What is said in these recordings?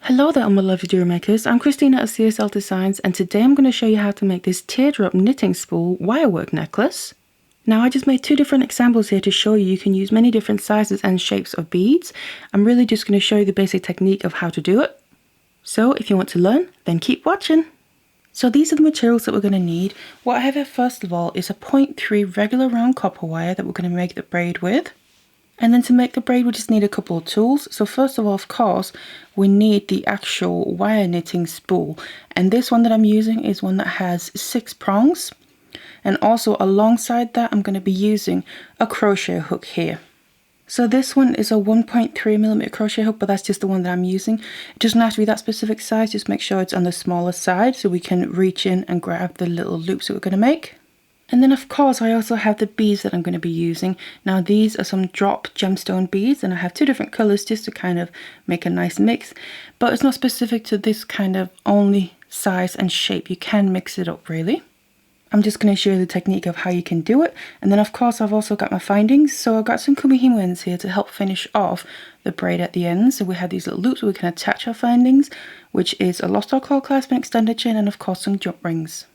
Hello there, all my lovely jewelry makers. I'm Christina at CSLdesigns, and today I'm going to show you how to make this teardrop knitting spool wirework necklace. Now, I just made two different examples here to show you can use many different sizes and shapes of beads. I'm really just going to show you the basic technique of how to do it. So if you want to learn, then keep watching. So these are the materials that we're going to need. What I have here first of all is a 0.3 regular round copper wire that we're going to make the braid with. And then to make the braid, we just need a couple of tools. So first of all, of course, we need the actual wire knitting spool. And this one that I'm using is one that has 6 prongs. And also alongside that, I'm going to be using a crochet hook here. So this one is a 1.3mm crochet hook, but that's just the one that I'm using. It doesn't have to be that specific size, just make sure it's on the smaller side so we can reach in and grab the little loops that we're going to make. And then of course I also have the beads that I'm going to be using. Now these are some drop gemstone beads, and I have 2 different colours just to kind of make a nice mix. But it's not specific to this kind of only size and shape. You can mix it up really. I'm just going to show you the technique of how you can do it. And then of course I've also got my findings. So I've got some kumihimo ends here to help finish off the braid at the end. So we have these little loops where we can attach our findings, which is a lost or claw clasp and extended chain, and of course some jump rings.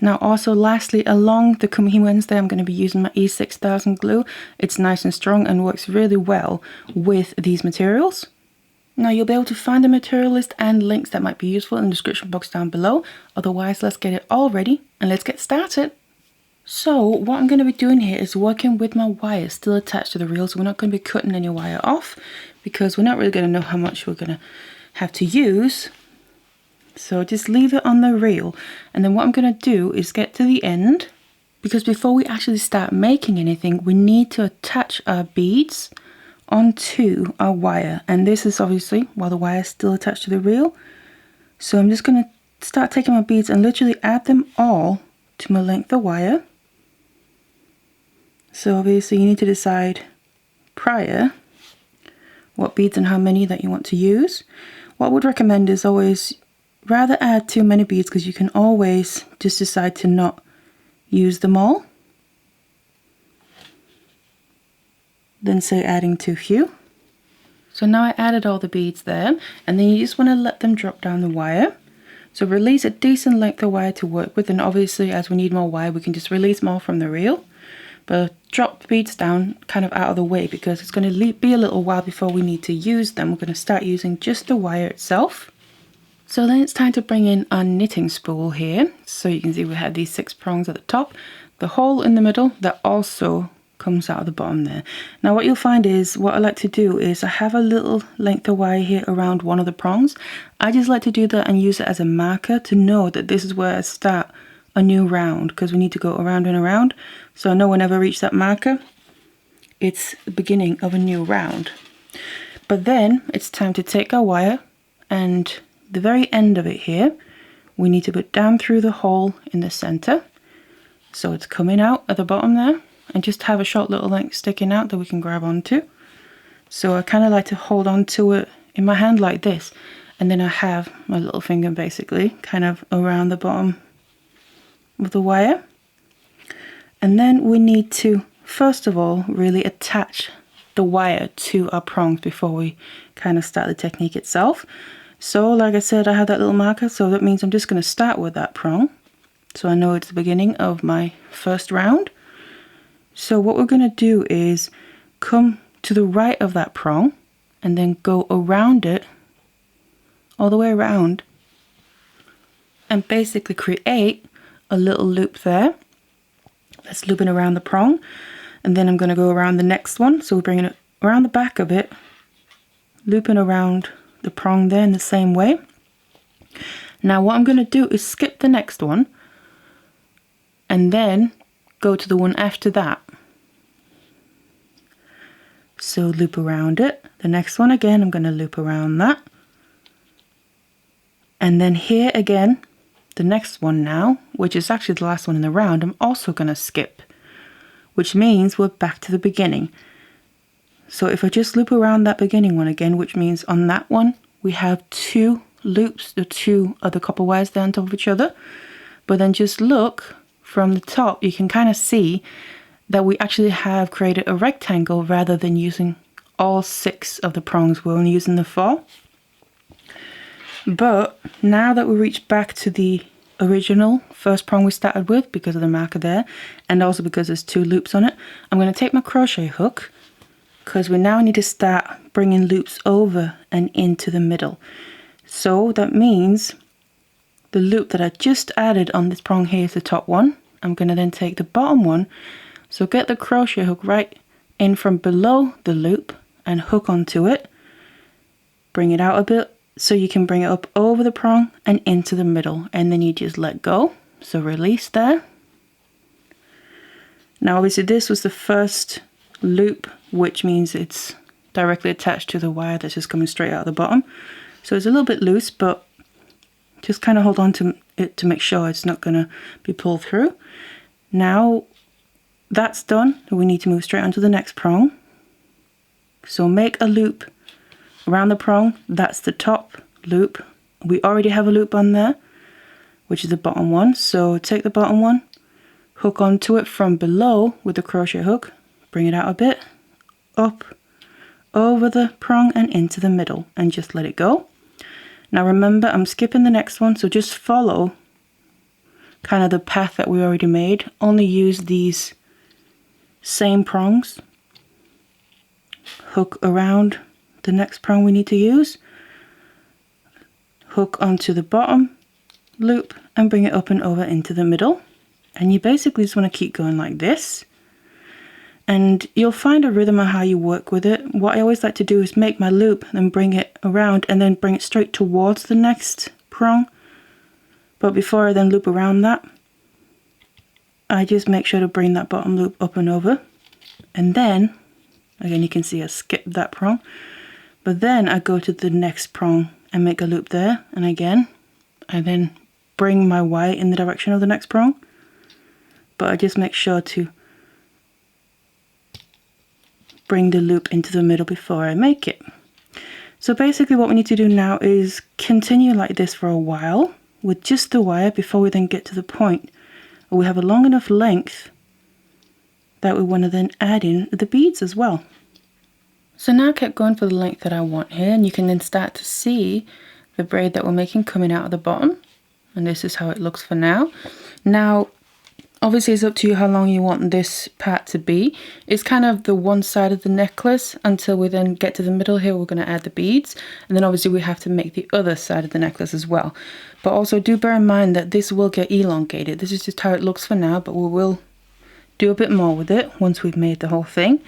Now also lastly, along the kumihimo ends there, I'm going to be using my E6000 glue. It's nice and strong and works really well with these materials. Now you'll be able to find a material list and links that might be useful in the description box down below. Otherwise, let's get it all ready and let's get started. So what I'm going to be doing here is working with my wire still attached to the reel. So we're not going to be cutting any wire off because we're not really going to know how much we're going to have to use. So just leave it on the reel, and then what I'm going to do is get to the end, because before we actually start making anything we need to attach our beads onto our wire, and this is obviously while the wire is still attached to the reel. So I'm just going to start taking my beads and literally add them all to my length of wire. So obviously you need to decide prior what beads and how many that you want to use. What I would recommend is always rather add too many beads, because you can always just decide to not use them all, than say adding too few. So now I added all the beads there, and then you just want to let them drop down the wire. So release a decent length of wire to work with, and obviously as we need more wire we can just release more from the reel. But drop the beads down kind of out of the way, because it's going to be a little while before we need to use them. We're going to start using just the wire itself. So then it's time to bring in our knitting spool here. So you can see we have these 6 prongs at the top, the hole in the middle that also comes out of the bottom there. Now what you'll find is, what I like to do is I have a little length of wire here around one of the prongs. I just like to do that and use it as a marker to know that this is where I start a new round, because we need to go around and around. So I know whenever I reach that marker, it's the beginning of a new round. But then it's time to take our wire, and the very end of it here we need to put down through the hole in the center, so it's coming out at the bottom there, and just have a short little length sticking out that we can grab onto. So I kind of like to hold on to it in my hand like this, and then I have my little finger basically kind of around the bottom of the wire. And then we need to first of all really attach the wire to our prongs before we kind of start the technique itself. So like I said, I have that little marker, so that means I'm just going to start with that prong, so I know it's the beginning of my first round. So what we're going to do is come to the right of that prong and then go around it all the way around, and basically create a little loop there that's looping around the prong. And then I'm going to go around the next one, so we're bringing it around the back of it, looping around the prong there in the same way. Now what I'm going to do is skip the next one and then go to the one after that. So loop around it, the next one again, I'm going to loop around that, and then here again the next one now, which is actually the last one in the round, I'm also going to skip, which means we're back to the beginning. So if I just loop around that beginning one again, which means on that one we have 2 loops, the 2 other copper wires there on top of each other. But then just look from the top, you can kind of see that we actually have created a rectangle rather than using all 6 of the prongs. We're only using the 4. But now that we reach back to the original first prong we started with, because of the marker there, and also because there's 2 loops on it, I'm going to take my crochet hook, because we now need to start bringing loops over and into the middle. So that means the loop that I just added on this prong here is the top one. I'm going to then take the bottom one, so get the crochet hook right in from below the loop and hook onto it, bring it out a bit so you can bring it up over the prong and into the middle, and then you just let go, so release there. Now obviously this was the first loop, which means it's directly attached to the wire that's just coming straight out of the bottom, so it's a little bit loose, but just kind of hold on to it to make sure it's not going to be pulled through. Now that's done, we need to move straight onto the next prong. So make a loop around the prong, that's the top loop. We already have a loop on there, which is the bottom one. So take the bottom one, hook onto it from below with the crochet hook, bring it out a bit, up, over the prong and into the middle, and just let it go. Now remember, I'm skipping the next one, so just follow kind of the path that we already made. Only use these same prongs. Hook around the next prong we need to use, hook onto the bottom loop and bring it up and over into the middle. And you basically just want to keep going like this, and you'll find a rhythm on how you work with it. What I always like to do is make my loop, then bring it around and then bring it straight towards the next prong. But before I then loop around that, I just make sure to bring that bottom loop up and over, and then again you can see I skipped that prong, but then I go to the next prong and make a loop there, and again I then bring my wire in the direction of the next prong, but I just make sure to bring the loop into the middle before I make it. So basically what we need to do now is continue like this for a while with just the wire before we then get to the point where we have a long enough length that we want to then add in the beads as well. So now I kept going for the length that I want here, and you can then start to see the braid that we're making coming out of the bottom, and this is how it looks for now. Now obviously it's up to you how long you want this part to be. It's kind of the one side of the necklace until we then get to the middle here. We're going to add the beads, and then obviously we have to make the other side of the necklace as well. But also do bear in mind that this will get elongated. This is just how it looks for now, but we will do a bit more with it once we've made the whole thing.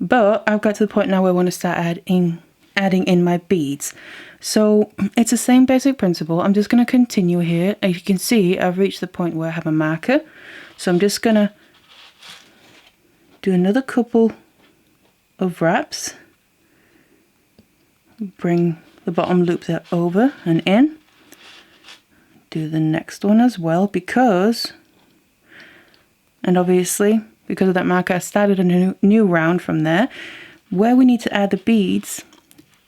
But I've got to the point now where I want to start adding in my beads. So it's the same basic principle. I'm just going to continue here. As you can see, I've reached the point where I have a marker. So I'm just going to do another couple of wraps. Bring the bottom loop there over and in. Do the next one as well, because, and obviously because of that marker I started a new round from there. Where we need to add the beads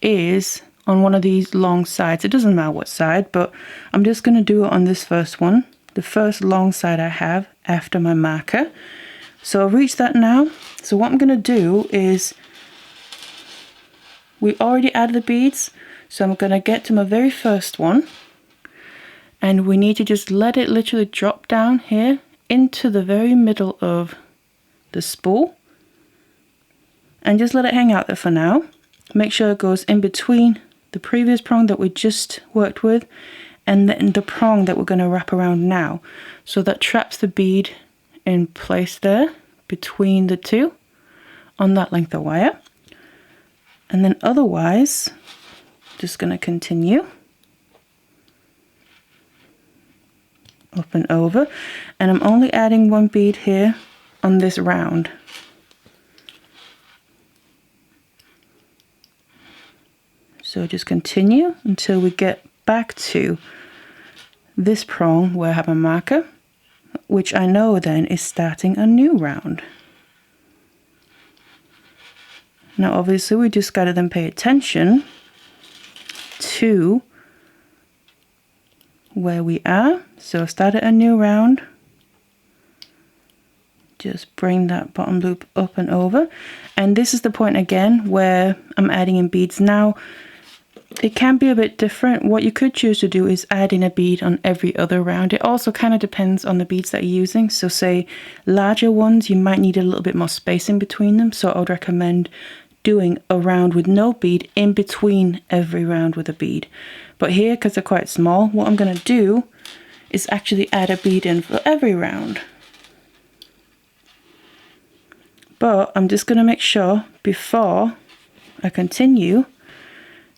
is on one of these long sides. It doesn't matter what side, but I'm just going to do it on this first one, the first long side I have after my marker. So I've reached that now. So what I'm going to do is, we already added the beads, so I'm going to get to my very first one, and we need to just let it literally drop down here into the very middle of the spool, and just let it hang out there for now. Make sure it goes in between the previous prong that we just worked with and then the prong that we're going to wrap around now. So that traps the bead in place there between the two on that length of wire. And then otherwise, just going to continue up and over, and I'm only adding one bead here on this round. So just continue until we get back to this prong where I have a marker, which I know then is starting a new round. Now obviously we just got to then pay attention to where we are. So I've started a new round. Just bring that bottom loop up and over, and this is the point again where I'm adding in beads. Now it can be a bit different. What you could choose to do is add in a bead on every other round. It also kind of depends on the beads that you're using. So say larger ones, you might need a little bit more spacing between them. So I would recommend doing a round with no bead in between every round with a bead. But here, because they're quite small, what I'm going to do is actually add a bead in for every round. But I'm just going to make sure before I continue,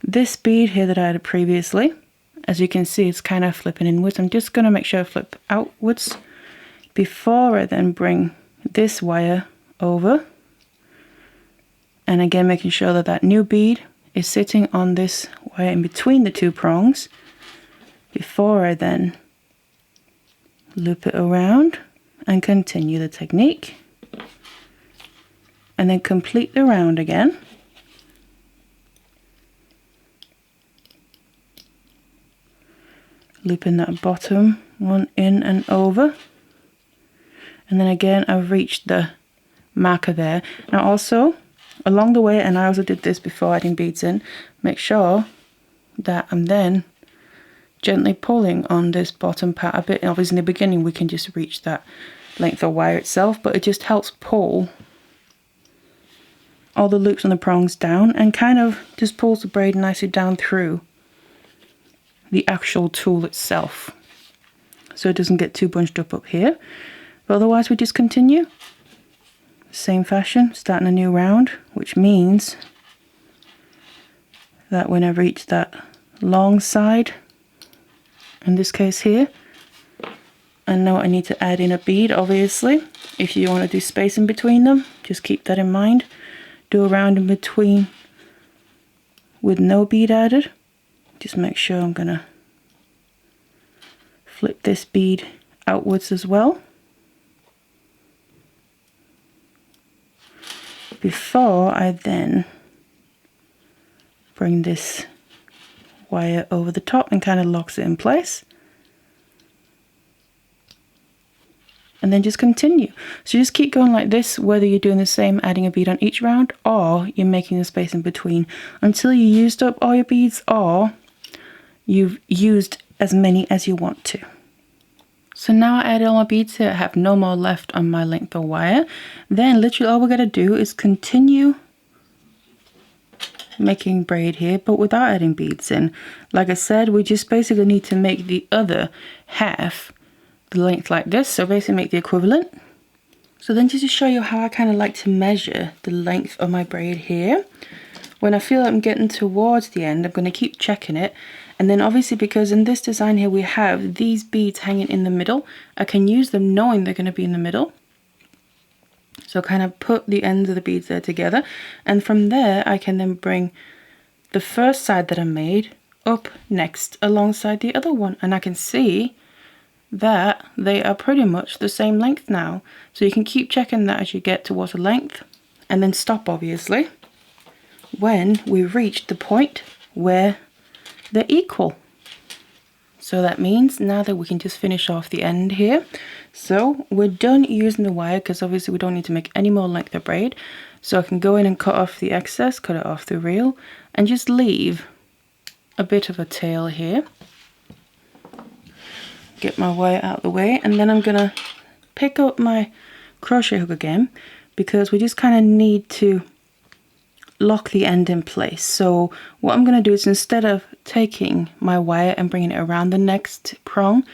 this bead here that I added previously, as you can see, it's kind of flipping inwards. I'm just going to make sure I flip outwards before I then bring this wire over. And again, making sure that that new bead is sitting on this wire in between the two prongs before I then loop it around and continue the technique. And then complete the round again. Looping that bottom one in and over. And then again, I've reached the marker there. Now also, along the way, and I also did this before adding beads in, make sure that I'm then gently pulling on this bottom part a bit. Obviously in the beginning we can just reach that length of wire itself, but it just helps pull all the loops on the prongs down and kind of just pulls the braid nicely down through the actual tool itself, so it doesn't get too bunched up here. But otherwise we just continue same fashion, starting a new round, which means that when I reach that long side, in this case here, I know I need to add in a bead. Obviously if you want to do space in between them, just keep that in mind. Do a round in between with no bead added. Just make sure I'm gonna flip this bead outwards as well before I then bring this wire over the top and kind of locks it in place. And then just continue. So just keep going like this, whether you're doing the same, adding a bead on each round, or you're making the space in between until you used up all your beads, or you've used as many as you want to. So now I added all my beads here, I have no more left on my length of wire. Then literally all we're going to do is continue making braid here, but without adding beads in. Like I said, we just basically need to make the other half the length like this, so basically make the equivalent. So then just to show you how I kind of like to measure the length of my braid here, when I feel I'm getting towards the end, I'm going to keep checking it. And then obviously, because in this design here we have these beads hanging in the middle, I can use them knowing they're going to be in the middle. So kind of put the ends of the beads there together, and from there I can then bring the first side that I made up next alongside the other one, and I can see that they are pretty much the same length now. So you can keep checking that as you get towards the length, and then stop obviously when we reach the point where they're equal. So that means now that we can just finish off the end here. So we're done using the wire, because obviously we don't need to make any more length of braid. So I can go in and cut off the excess, cut it off the reel, and just leave a bit of a tail here. Get my wire out of the way, and then I'm gonna pick up my crochet hook again, because we just kind of need to lock the end in place. So what I'm going to do is, instead of taking my wire and bringing it around the next prong,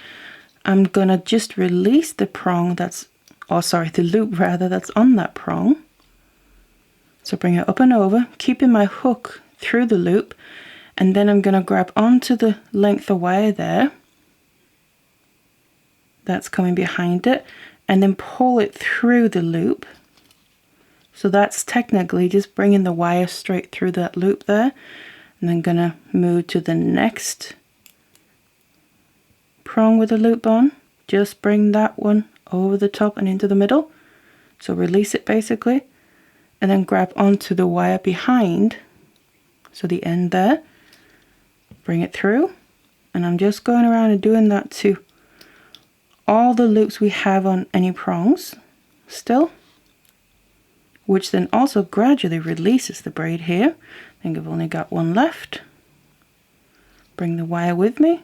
I'm going to just release the prong that's, or sorry, the loop rather, that's on that prong. So bring it up and over, keeping my hook through the loop, and then I'm going to grab onto the length of wire there that's coming behind it, and then pull it through the loop. So that's technically just bringing the wire straight through that loop there. And then gonna move to the next prong with the loop on. Just bring that one over the top and into the middle. So release it basically, and then grab onto the wire behind, so the end there, bring it through. And I'm just going around and doing that to all the loops we have on any prongs still, which then also gradually releases the braid here. I think I've only got one left. bring the wire with me,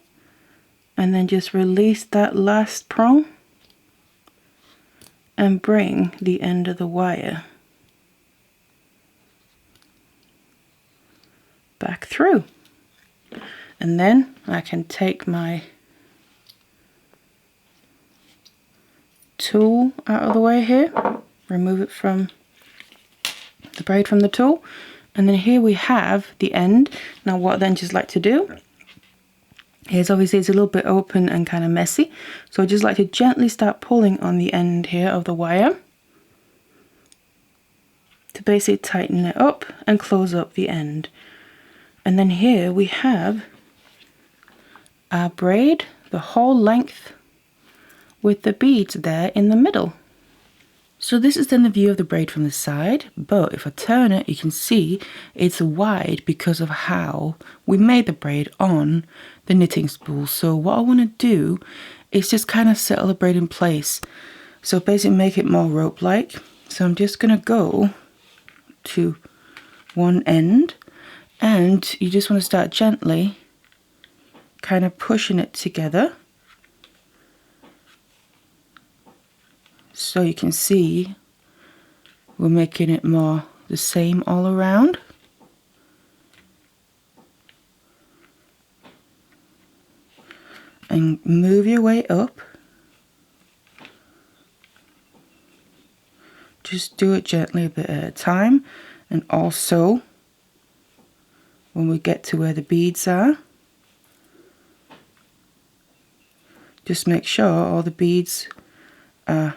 and then just release that last prong and bring the end of the wire back through. And then I can take my tool out of the way here, remove it from the braid from the tool, and then here we have the end. Now what I then just like to do is, obviously it's a little bit open and kind of messy, so I just like to gently start pulling on the end here of the wire to basically tighten it up and close up the end. And then here we have our braid, the whole length with the beads there in the middle. So this is then the view of the braid from the side, but if I turn it, you can see it's wide because of how we made the braid on the knitting spool. So what I want to do is just kind of settle the braid in place. So basically make it more rope-like. So I'm just going to go to one end, and you just want to start gently kind of pushing it together. So you can see we're making it more the same all around. And move your way up. Just do it gently a bit at a time. And also, when we get to where the beads are, just make sure all the beads are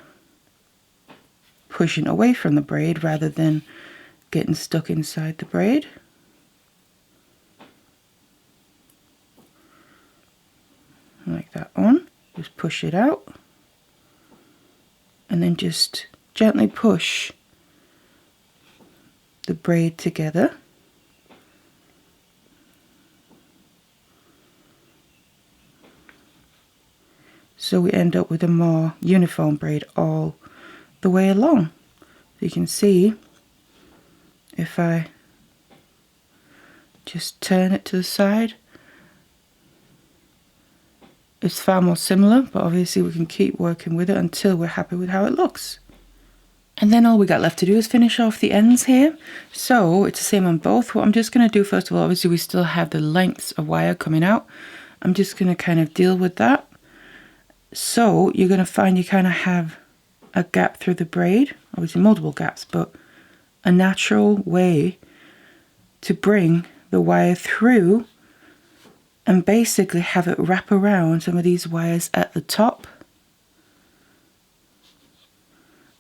pushing away from the braid rather than getting stuck inside the braid. Like that one, just push it out, and then just gently push the braid together. So we end up with a more uniform braid all the way along. You can see if I just turn it to the side, it's far more similar, but obviously we can keep working with it until we're happy with how it looks. And then all we got left to do is finish off the ends here. So it's the same on both. What I'm just going to do first of all, obviously we still have the lengths of wire coming out. I'm just going to kind of deal with that. So you're going to find you kind of have a gap through the braid, obviously multiple gaps, but a natural way to bring the wire through and basically have it wrap around some of these wires at the top.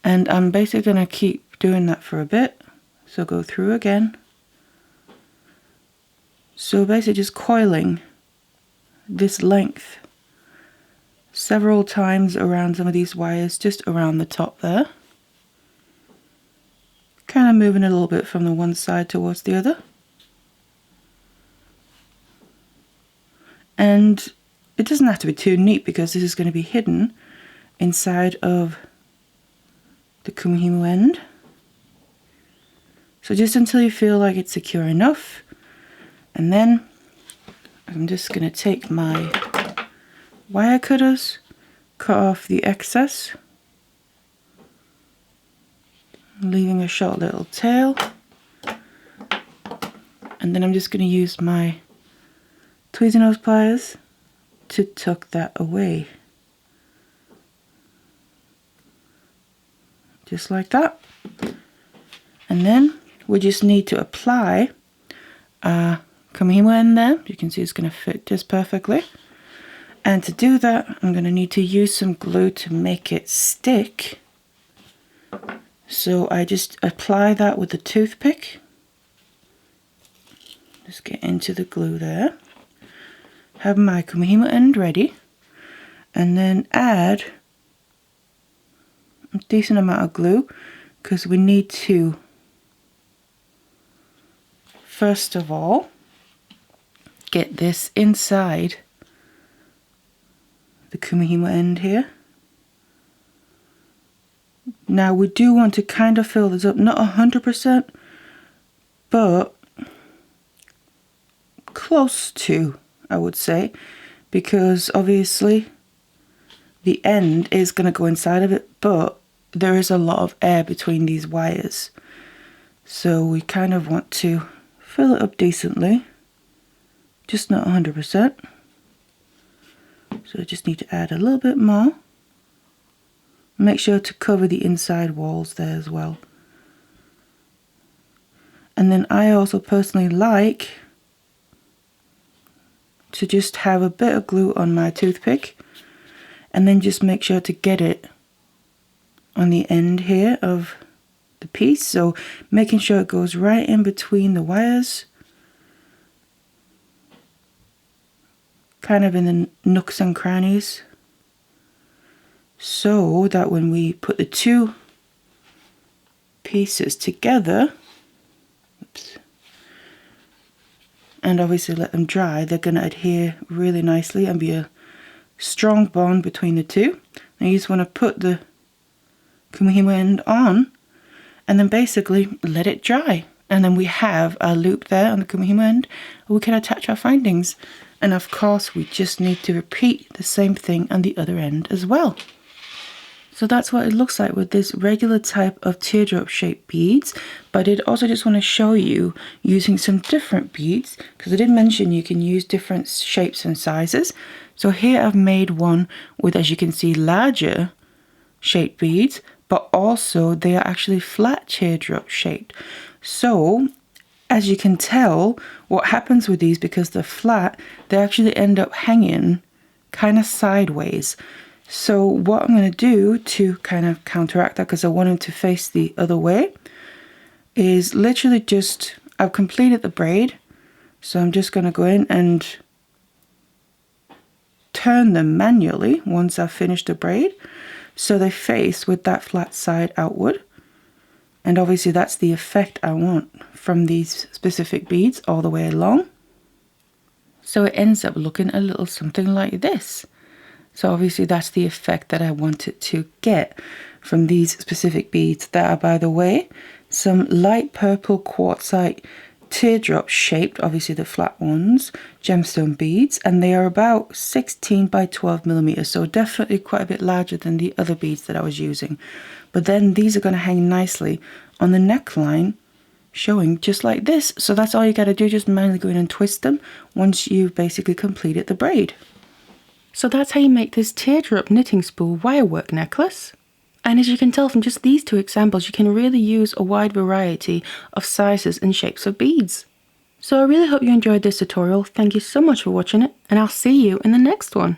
And I'm basically going to keep doing that for a bit. So go through again. So basically just coiling this length several times around some of these wires, just around the top there. Kind of moving a little bit from the one side towards the other. And it doesn't have to be too neat because this is going to be hidden inside of the kumihimo end. So just until you feel like it's secure enough. And then I'm just going to take my wire cutters, cut off the excess, leaving a short little tail, and then I'm just going to use my tweezer nose pliers to tuck that away, just like that. And then we just need to apply our kumihimo end there. You can see it's going to fit just perfectly. And to do that, I'm going to need to use some glue to make it stick. So I just apply that with a toothpick. Just get into the glue there. Have my kumihimo end ready. And then add a decent amount of glue, because we need to, first of all, get this inside the kumihimo end here. Now we do want to kind of fill this up, not 100%, but close to I would say, because obviously the end is going to go inside of it, but there is a lot of air between these wires. So we kind of want to fill it up decently, just not 100%. So I just need to add a little bit more. Make sure to cover the inside walls there as well. And then I also personally like to just have a bit of glue on my toothpick and then just make sure to get it on the end here of the piece. So making sure it goes right in between the wires, kind of in the nooks and crannies, so that when we put the two pieces together, oops, and obviously let them dry, they're going to adhere really nicely and be a strong bond between the two. And you just want to put the kumihimo end on and then basically let it dry. And then we have our loop there on the kumihimo end. We can attach our findings. And of course, we just need to repeat the same thing on the other end as well. So that's what it looks like with this regular type of teardrop shaped beads. But I did also just want to show you using some different beads, because I did mention you can use different shapes and sizes. So here I've made one with, as you can see, larger shaped beads, but also they are actually flat teardrop shaped. So as you can tell, what happens with these, because they're flat, they actually end up hanging kind of sideways. So what I'm going to do to kind of counteract that, because I want them to face the other way, is literally just, I've completed the braid, so I'm just going to go in and turn them manually once I've finished the braid, so they face with that flat side outward. And obviously that's the effect I want from these specific beads all the way along. So it ends up looking a little something like this. So obviously that's the effect that I wanted to get from these specific beads that are, by the way, some light purple quartzite teardrop shaped, obviously the flat ones, gemstone beads, and they are about 16 by 12 millimeters, so definitely quite a bit larger than the other beads that I was using. But then these are going to hang nicely on the neckline, showing just like this. So that's all you got to do, just manually go in and twist them once you've basically completed the braid. So that's how you make this teardrop knitting spool wirework necklace. And as you can tell from just these two examples, you can really use a wide variety of sizes and shapes of beads. So I really hope you enjoyed this tutorial. Thank you so much for watching it, and I'll see you in the next one.